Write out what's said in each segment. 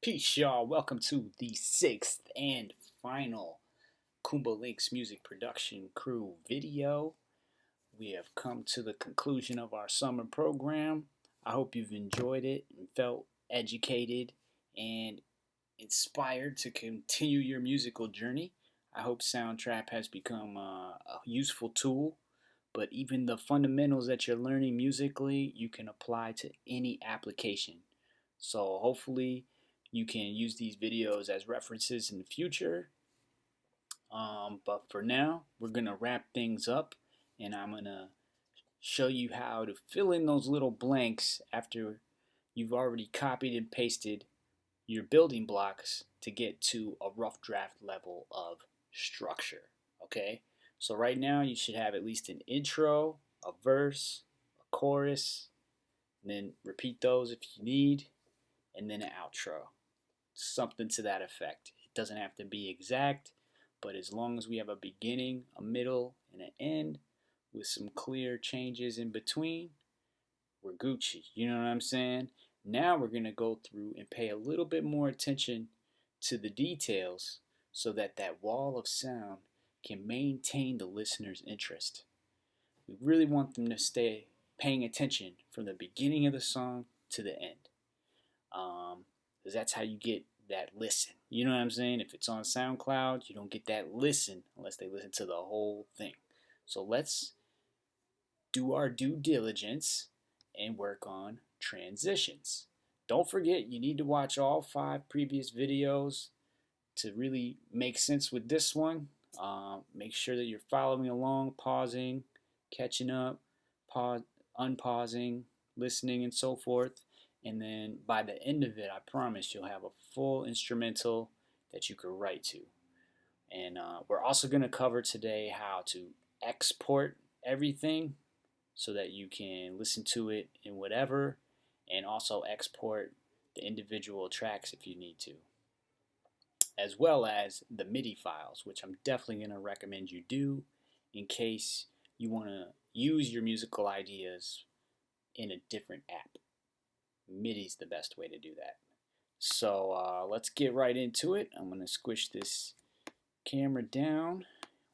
Peace, y'all. Welcome to the sixth and final Kumba Links music production crew video. We have come to the conclusion of our summer program. I hope you've enjoyed it and felt educated and inspired to continue your musical journey. I hope Soundtrap has become a useful tool, but even the fundamentals that you're learning musically, you can apply to any application. So hopefully you can use these videos as references in the future. But for now, we're going to wrap things up and I'm going to show you how to fill in those little blanks after you've already copied and pasted your building blocks to get to a rough draft level of structure. Okay? So right now you should have at least an intro, a verse, a chorus, and then repeat those if you need, and then an outro. Something to that effect. It doesn't have to be exact, but as long as we have a beginning, a middle, and an end with some clear changes in between, we're Gucci. You know what I'm saying? Now we're going to go through and pay a little bit more attention to the details so that that wall of sound can maintain the listener's interest. We really want them to stay paying attention from the beginning of the song to the end. Because that's how you get that listen. You know what I'm saying? If it's on SoundCloud, you don't get that listen unless they listen to the whole thing. So let's do our due diligence and work on transitions. Don't forget, you need to watch all 5 previous videos to really make sense with this one. Make sure that you're following along, pausing, catching up, unpausing, listening, and so forth. And then by the end of it, I promise you'll have a full instrumental that you could write to. And we're also going to cover today how to export everything so that you can listen to it in whatever, and also export the individual tracks if you need to, as well as the MIDI files, which I'm definitely going to recommend you do in case you want to use your musical ideas in a different app. MIDI is the best way to do that. So let's get right into it. I'm going to squish this camera down.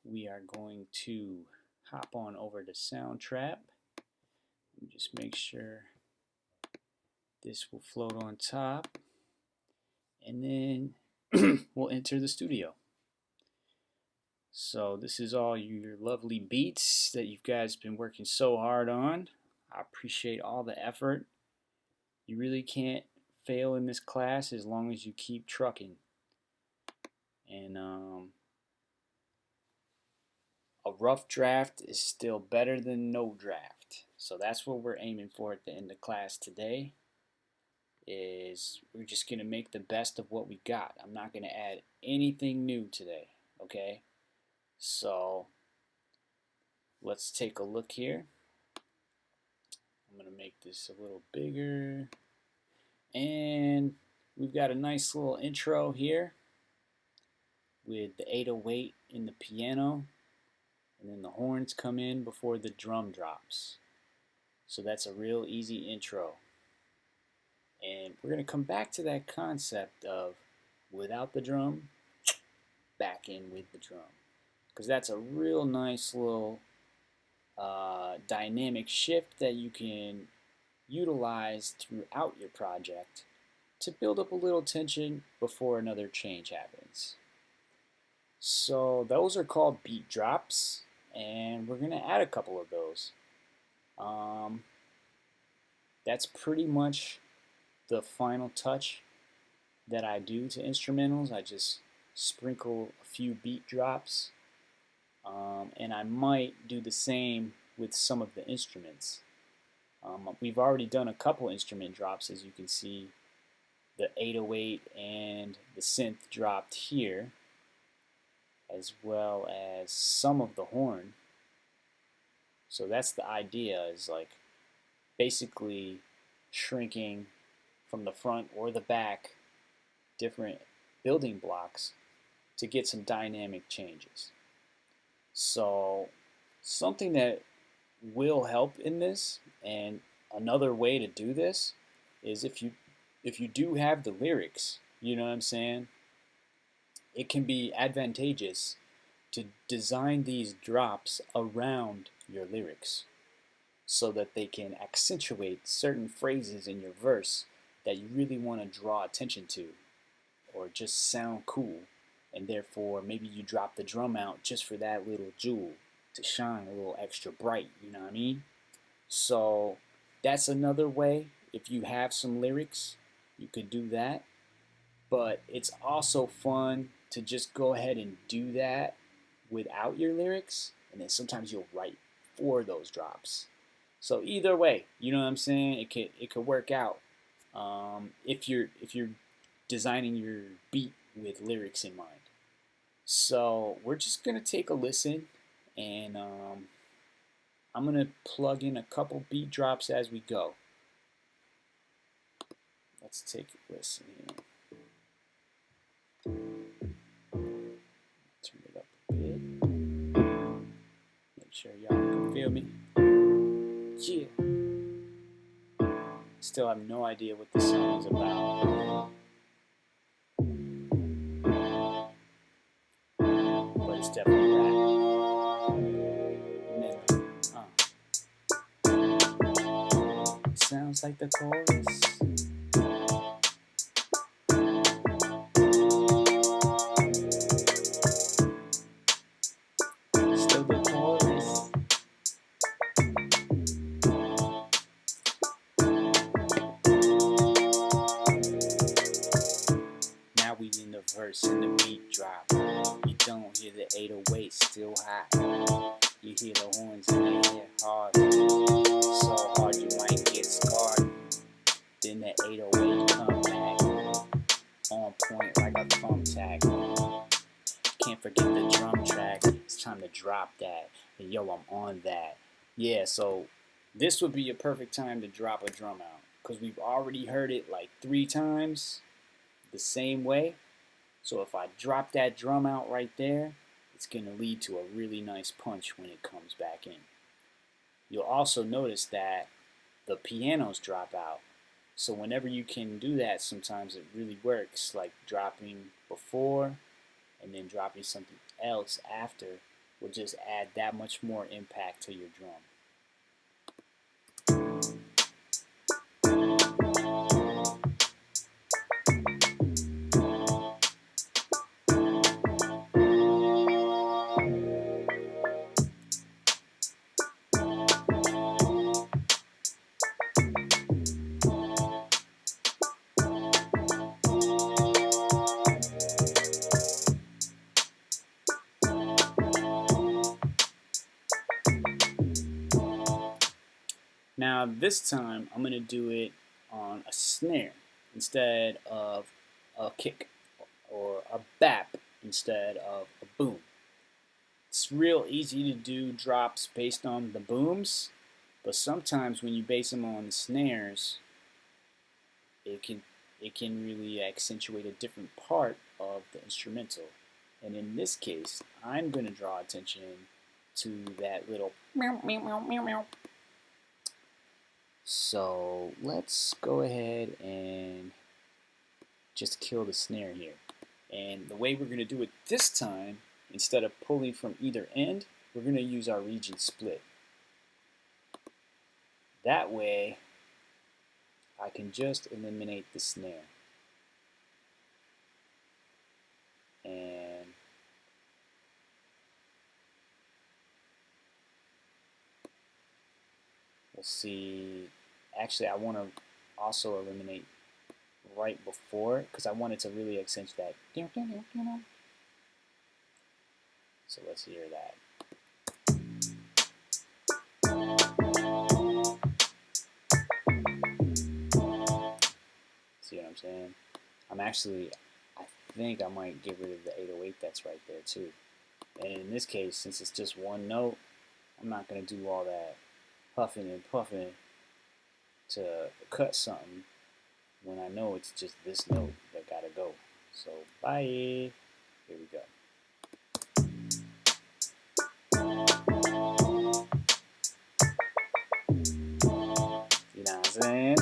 We are going to hop on over to Soundtrap. Just make sure this will float on top. And then we'll enter the studio. So this is all your lovely beats that you guys been working so hard on. I appreciate all the effort. You really can't fail in this class as long as you keep trucking. And a rough draft is still better than no draft. So that's what we're aiming for at the end of class today. Is we're just going to make the best of what we got. I'm not going to add anything new today, okay? So let's take a look here. I'm going to make this a little bigger. And we've got a nice little intro here with the 808 in the piano, and then the horns come in before the drum drops. So that's a real easy intro. And we're going to come back to that concept of without the drum, back in with the drum. Because that's a real nice little dynamic shift that you can utilize throughout your project to build up a little tension before another change happens. So those are called beat drops, and we're going to add a couple of those. That's pretty much the final touch that I do to instrumentals. I just sprinkle a few beat drops, and I might do the same with some of the instruments. We've already done a couple instrument drops, as you can see. The 808 and the synth dropped here, as well as some of the horn. So that's the idea, is like basically shrinking from the front or the back different building blocks to get some dynamic changes. So something that will help in this, and another way to do this, is if you do have the lyrics, You know what I'm saying? It can be advantageous to design these drops around your lyrics so that they can accentuate certain phrases in your verse that you really want to draw attention to or just sound cool. And therefore, maybe you drop the drum out just for that little jewel to shine a little extra bright, you know what I mean? So that's another way. If you have some lyrics, you could do that. But it's also fun to just go ahead and do that without your lyrics, and then sometimes you'll write for those drops. So either way, you know what I'm saying? It could work out if you're designing your beat with lyrics in mind. So we're just gonna take a listen, and I'm gonna plug in a couple beat drops as we go. Let's take a listen here. Turn it up a bit. Make sure y'all can feel me. Yeah. Still have no idea what this song is about. But it's definitely rap. It sounds like the chorus. Still the chorus. Now we in the verse and the beat drop. You don't hear the 808 still hot. You hear the horns and they hit hard. So hard you might get scarred. Then the 808 come back. On point like a thumbtack. Can't forget the drum track. It's time to drop that. And yo, I'm on that. Yeah, so this would be a perfect time to drop a drum out. Because we've already heard it like 3 times the same way. So if I drop that drum out right there, it's going to lead to a really nice punch when it comes back in. You'll also notice that the pianos drop out. So whenever you can do that, sometimes it really works, like dropping before and then dropping something else after will just add that much more impact to your drum. Now this time I'm going to do it on a snare instead of a kick, or a bap instead of a boom. It's real easy to do drops based on the booms, but sometimes when you base them on the snares, it can really accentuate a different part of the instrumental. And in this case, I'm going to draw attention to that little meow meow meow meow meow. So let's go ahead and just kill the snare here. And the way we're going to do it this time, instead of pulling from either end, we're going to use our region split. That way, I can just eliminate the snare. And we'll see. Actually, I want to also eliminate right before, because I want it to really accentuate that. So let's hear that. See what I'm saying? I think I might get rid of the 808 that's right there too. And in this case, since it's just one note, I'm not going to do all that huffing and puffing to cut something when I know it's just this note that gotta go. So bye. Here we go. You know what I'm saying?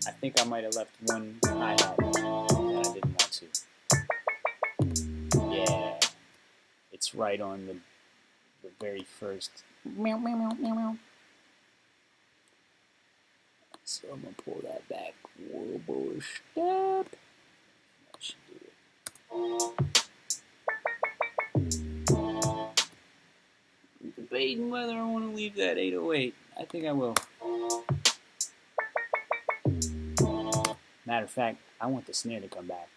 I think I might have left one hi-hat that I didn't want to. Yeah, it's right on the very first meow meow meow meow meow. So I'm gonna pull that back. Whoa, boy, step. That should do it. I'm debating whether I want to leave that 808. I think I will. Matter of fact, I want the snare to come back.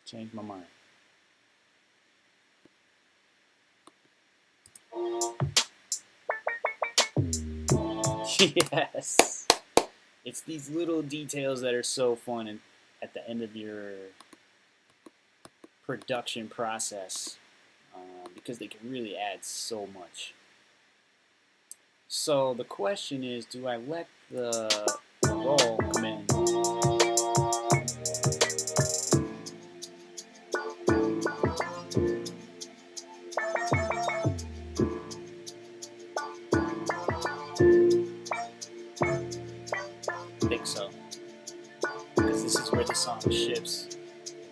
Change my mind. Yes. It's these little details that are so fun and at the end of your production process because they can really add so much. So the question is, do I let the roll come in? I think so. Because this is where the song shifts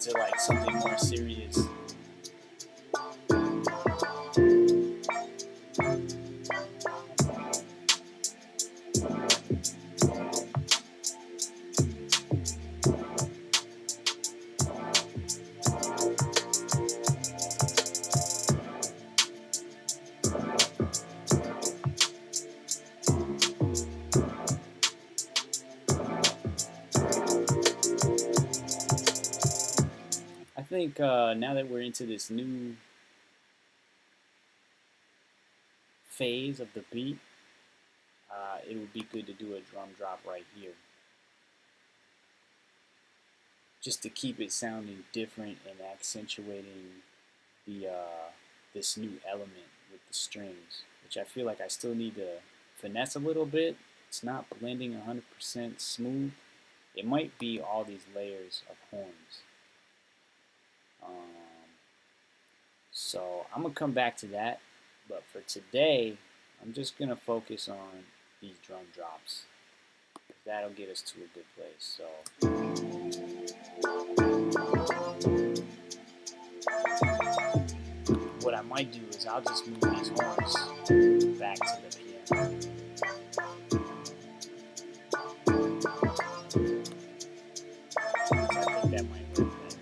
to like something more serious. I think now that we're into this new phase of the beat, it would be good to do a drum drop right here. Just to keep it sounding different and accentuating the this new element with the strings, which I feel like I still need to finesse a little bit. It's not blending 100% smooth. It might be all these layers of horns. So I'm going to come back to that, but for today, I'm just going to focus on these drum drops. That'll get us to a good place. So what I might do is I'll just move these horns back to the piano. I think that might work better.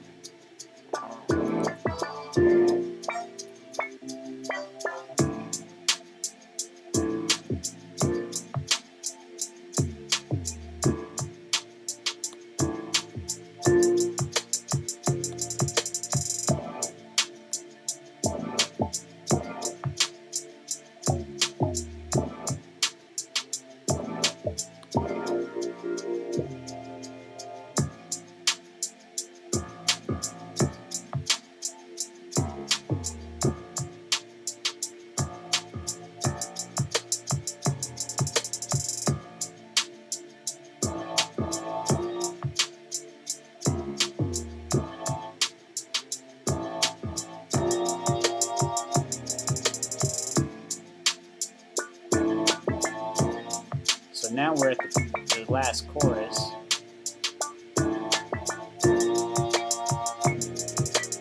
So now we're at the last chorus.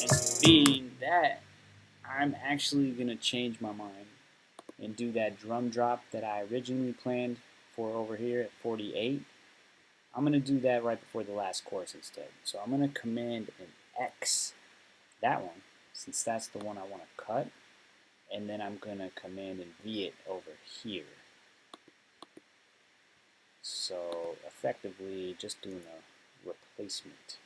And being that, I'm actually going to change my mind and do that drum drop that I originally planned for over here at 48. I'm going to do that right before the last chorus instead. So I'm going to command an X that one, since that's the one I want to cut. And then I'm going to command and V it over here. So effectively just doing a replacement.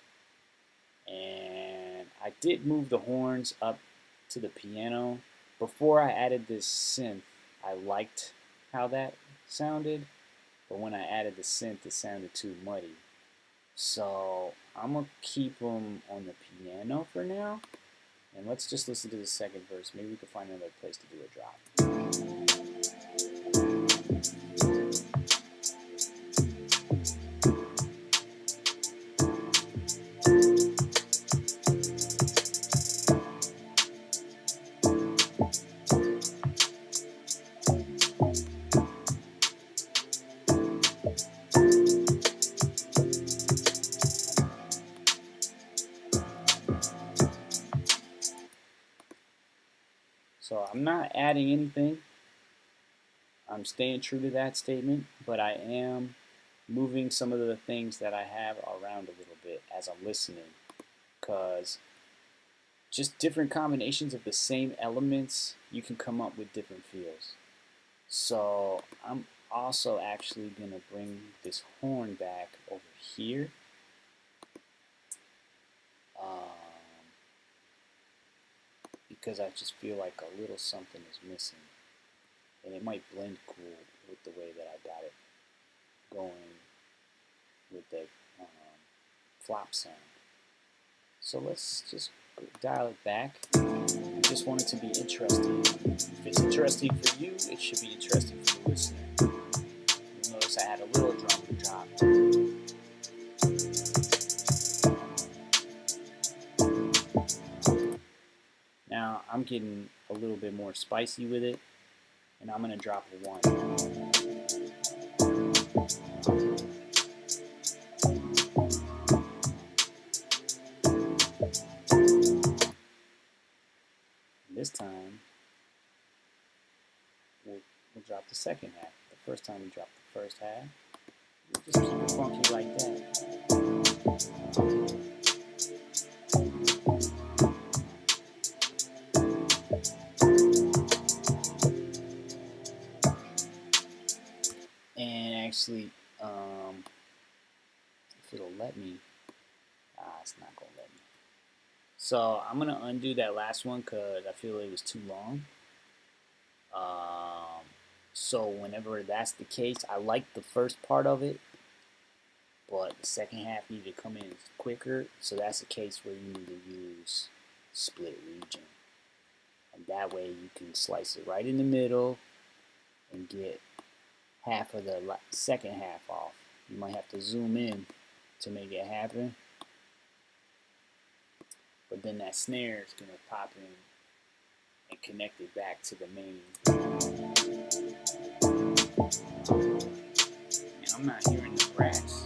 And I did move the horns up to the piano. Before I added this synth, I liked how that sounded. But when I added the synth, it sounded too muddy. So I'm going to keep them on the piano for now. And let's just listen to the second verse. Maybe we can find another place to do a drop. not adding anything. I'm staying true to that statement, but I am moving some of the things that I have around a little bit as I'm listening, because just different combinations of the same elements, you can come up with different feels. So I'm also actually going to bring this horn back over here. Because I just feel like a little something is missing. And it might blend cool with the way that I got it going with the flop sound. So let's just dial it back. I just want it to be interesting. If it's interesting for you, it should be interesting for the listener. You'll notice I had a little drum drop. Now I'm getting a little bit more spicy with it, and I'm going to drop a 1. This time, we'll drop the second half. The first time we dropped the first half, we'll just keep it funky like that. And actually, if it'll let me, it's not going to let me. So I'm going to undo that last one because I feel it was too long. So whenever that's the case, I like the first part of it, but the second half needed to come in quicker. So that's the case where you need to use split region. And that way you can slice it right in the middle and get half of the second half off. You might have to zoom in to make it happen. But then that snare is going to pop in and connect it back to the main. And I'm not hearing the brass.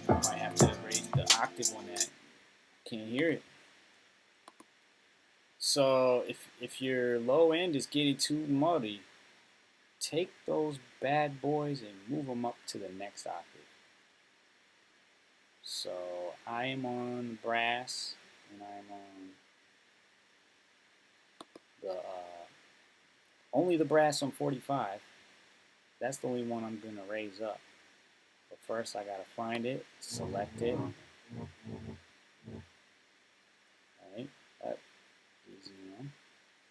I might have to raise the octave on that. Can't hear it. So if your low end is getting too muddy, take those bad boys and move them up to the next octave. So I am on brass, and I'm on the only the brass on 45. That's the only one I'm going to raise up. But first I got to find it, select it. Alright, easy one.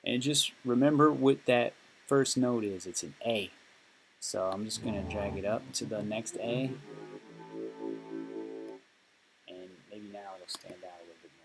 And just remember what that first note is. It's an A. So I'm just going to drag it up to the next A. And maybe now it'll stand out a little bit more.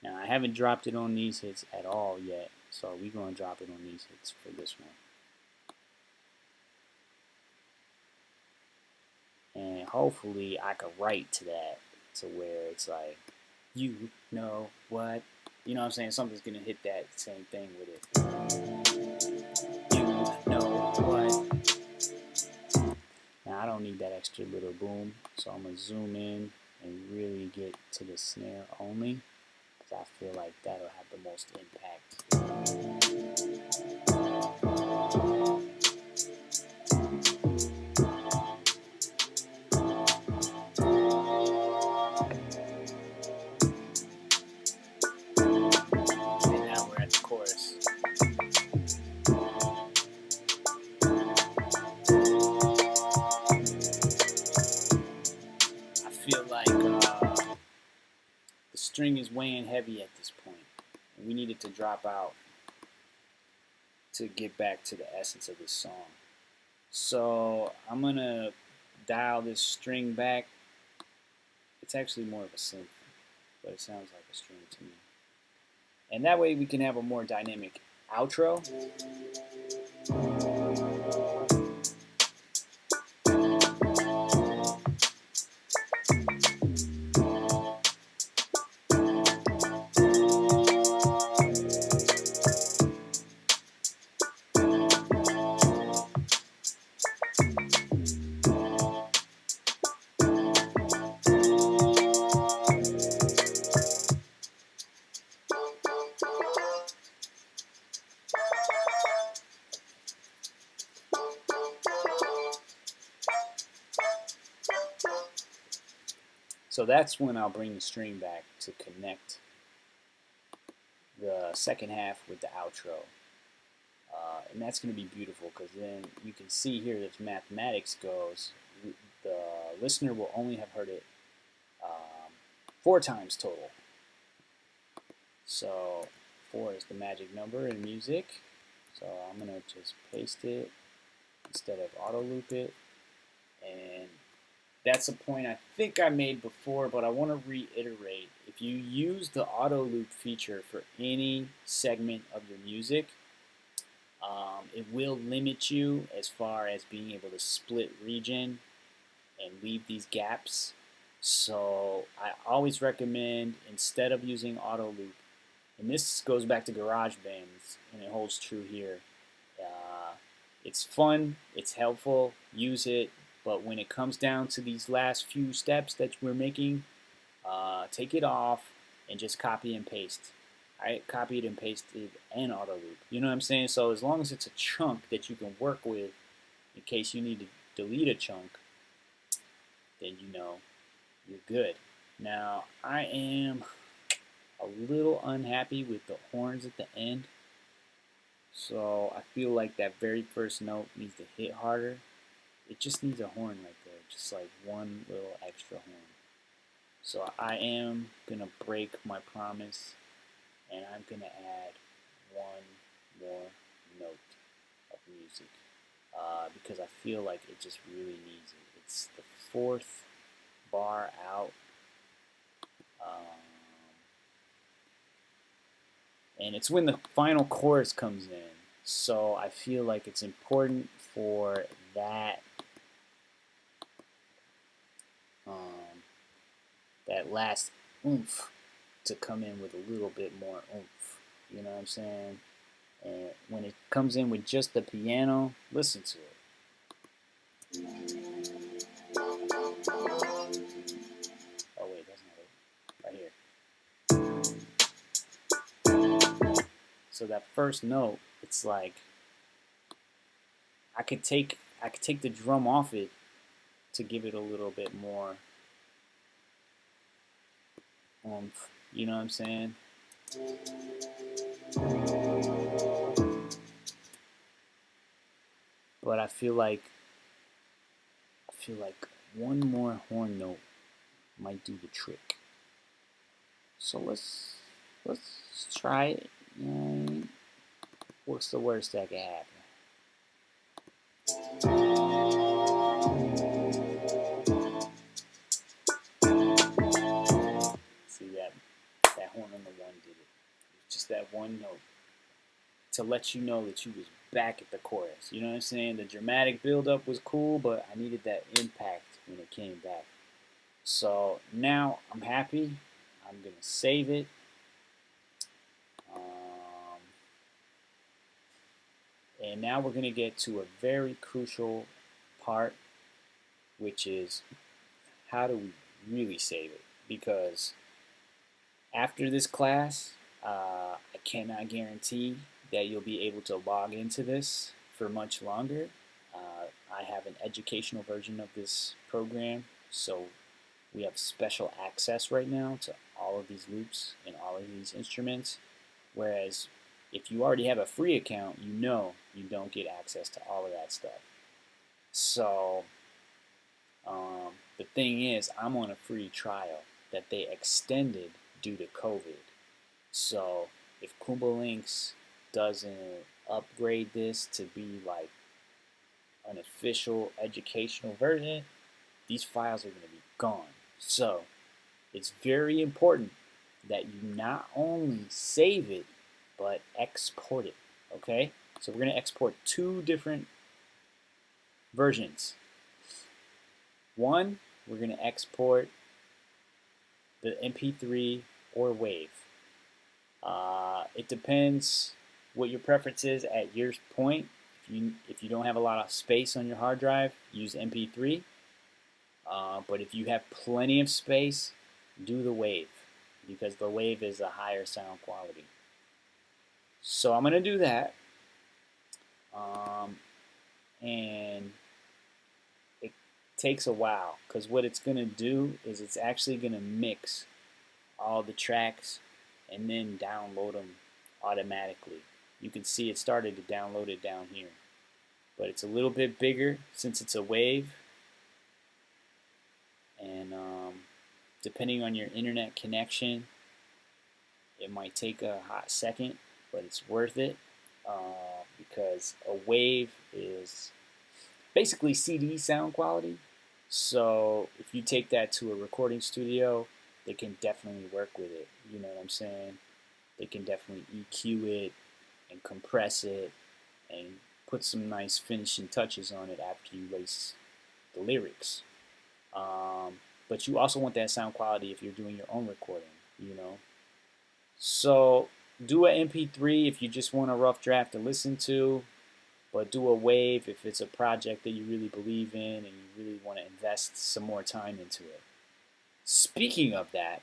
Now I haven't dropped it on these hits at all yet, so we're going to drop it on these hits for this one. And hopefully I could write to that to where it's like, you know what? You know what I'm saying? Something's going to hit that same thing with it. You know what? Now I don't need that extra little boom, so I'm going to zoom in and really get to the snare only, because I feel like that'll have the most impact. The string is weighing heavy at this point. We need it to drop out to get back to the essence of this song. So I'm going to dial this string back. It's actually more of a synth, but it sounds like a string to me. And that way we can have a more dynamic outro. So that's when I'll bring the string back to connect the second half with the outro. And that's going to be beautiful because then you can see here as mathematics goes, the listener will only have heard it 4 times total. So 4 is the magic number in music. So I'm going to just paste it instead of auto loop it. And that's a point I think I made before, but I want to reiterate. If you use the auto loop feature for any segment of your music, it will limit you as far as being able to split region and leave these gaps. So I always recommend, instead of using auto loop, and this goes back to GarageBand, and it holds true here. It's fun, it's helpful, use it, but when it comes down to these last few steps that we're making, take it off and just copy and paste. I copied and pasted and auto loop. You know what I'm saying? So as long as it's a chunk that you can work with in case you need to delete a chunk, then you know you're good. Now, I am a little unhappy with the horns at the end. So I feel like that very first note needs to hit harder. It just needs a horn right there, just like one little extra horn. So I am going to break my promise, and I'm going to add one more note of music because I feel like it just really needs it. It's the 4th bar out. And it's when the final chorus comes in. So I feel like it's important for that that last oomph to come in with a little bit more oomph. You know what I'm saying? And when it comes in with just the piano, listen to it. Oh wait, that's not it. Right here. So that first note, it's like I could take the drum off it to give it a little bit more oomph. You know what I'm saying? But I feel like one more horn note might do the trick. So let's try it. What's the worst that could happen? See that horn on the 1 did it. Just that one note to let you know that you was back at the chorus. You know what I'm saying? The dramatic build-up was cool, but I needed that impact when it came back. So now I'm happy. I'm going to save it. And now we're going to get to a very crucial part, which is how do we really save it? Because after this class, I cannot guarantee that you'll be able to log into this for much longer. I have an educational version of this program, so we have special access right now to all of these loops and all of these instruments, whereas if you already have a free account, you know you don't get access to all of that stuff. So the thing is, I'm on a free trial that they extended due to COVID. So if Kuumba Links doesn't upgrade this to be like an official educational version, these files are going to be gone. So it's very important that you not only save it, but export it, okay? So we're going to export two different versions. One, we're going to export the MP3 or WAV. It depends what your preference is at your point. If you don't have a lot of space on your hard drive, use MP3. But if you have plenty of space, do the WAV, because the WAV is a higher sound quality. So I'm going to do that. And it takes a while, because what it's going to do is it's actually going to mix all the tracks and then download them automatically. You can see it started to download it down here, but it's a little bit bigger since it's a WAV, and depending on your internet connection, it might take a hot second, but it's worth it, because a WAV is basically CD sound quality. So if you take that to a recording studio, they can definitely work with it. You know what I'm saying? They can definitely EQ it and compress it and put some nice finishing touches on it after you lace the lyrics. But you also want that sound quality if you're doing your own recording, you know. So do an MP3 if you just want a rough draft to listen to, but do a WAV if it's a project that you really believe in and you really want to invest some more time into it. Speaking of that,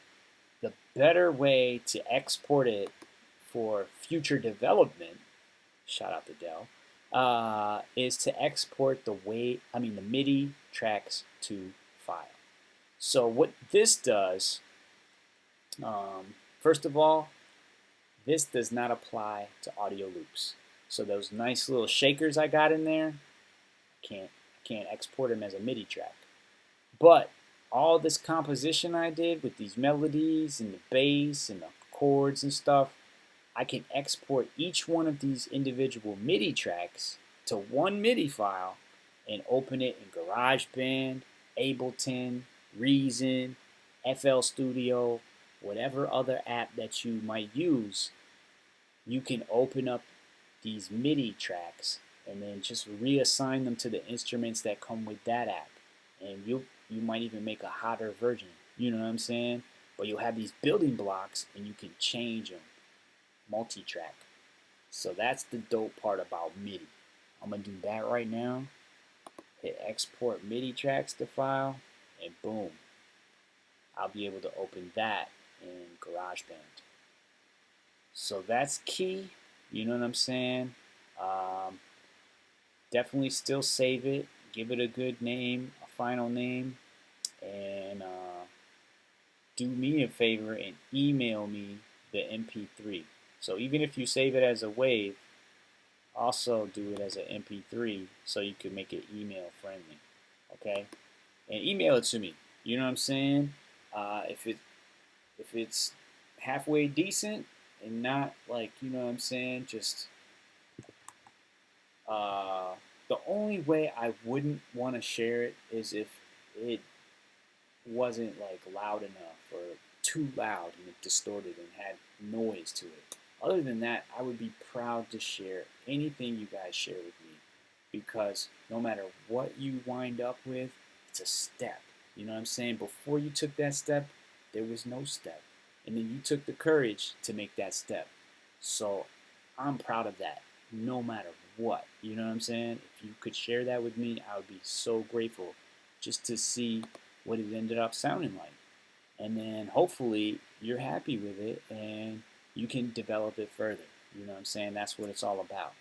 the better way to export it for future development, shout out to Dell, is to export the MIDI tracks to file. So what this does, first of all, this does not apply to audio loops. So those nice little shakers I got in there, I can't export them as a MIDI track. But all this composition I did with these melodies and the bass and the chords and stuff, I can export each one of these individual MIDI tracks to one MIDI file and open it in GarageBand, Ableton, Reason, FL Studio, whatever other app that you might use. You can open up these MIDI tracks and then just reassign them to the instruments that come with that app. And you might even make a hotter version, you know what I'm saying? But you'll have these building blocks and you can change them, multi-track. So that's the dope part about MIDI. I'm gonna do that right now. Hit export MIDI tracks to file, and boom, I'll be able to open that in GarageBand. So that's key, you know what I'm saying? Definitely still save it, give it a good name, a final name, and do me a favor and email me the MP3. So even if you save it as a WAV, also do it as an MP3 so you can make it email friendly, okay? And email it to me. You know what I'm saying? If it's halfway decent and not like, you know what I'm saying, just the only way I wouldn't want to share it is if it wasn't like loud enough or too loud and it distorted and had noise to it. Other than that, I would be proud to share anything you guys share with me, because no matter what you wind up with, it's a step. You know what I'm saying? Before you took that step, there was no step. And then you took the courage to make that step. So I'm proud of that, no matter what. You know what I'm saying? If you could share that with me, I would be so grateful just to see what it ended up sounding like. And then hopefully you're happy with it and you can develop it further. You know what I'm saying? That's what it's all about.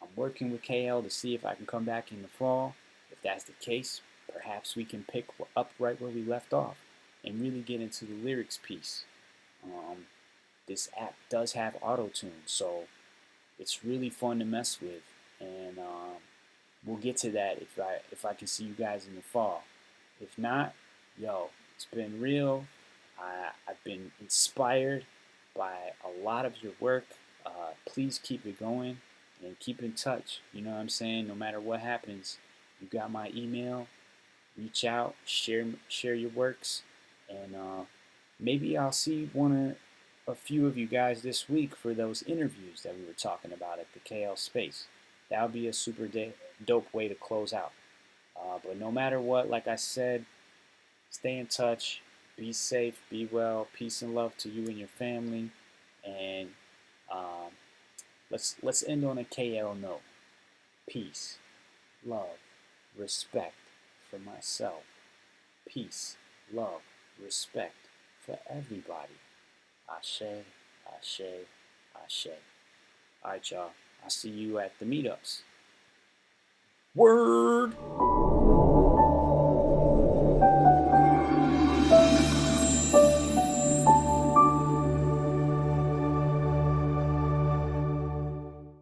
I'm working with KL to see if I can come back in the fall. If that's the case, perhaps we can pick up right where we left off and really get into the lyrics piece. This app does have auto-tune, so it's really fun to mess with, and we'll get to that if I can see you guys in the fall. If not, yo, it's been real. I've been inspired by a lot of your work. Please keep it going and keep in touch. You know what I'm saying? No matter what happens, you got my email. Reach out, share your works, and maybe I'll see one a few of you guys this week for those interviews that we were talking about at the KL Space. That would be a super dope way to close out. But no matter what, like I said, stay in touch, be safe, be well, peace and love to you and your family, and um, let's end on a KL note. Peace, love, respect for myself. Peace, love, respect for everybody. Ashe, ashe, ashe. All right, y'all. I'll see you at the meetups. Word!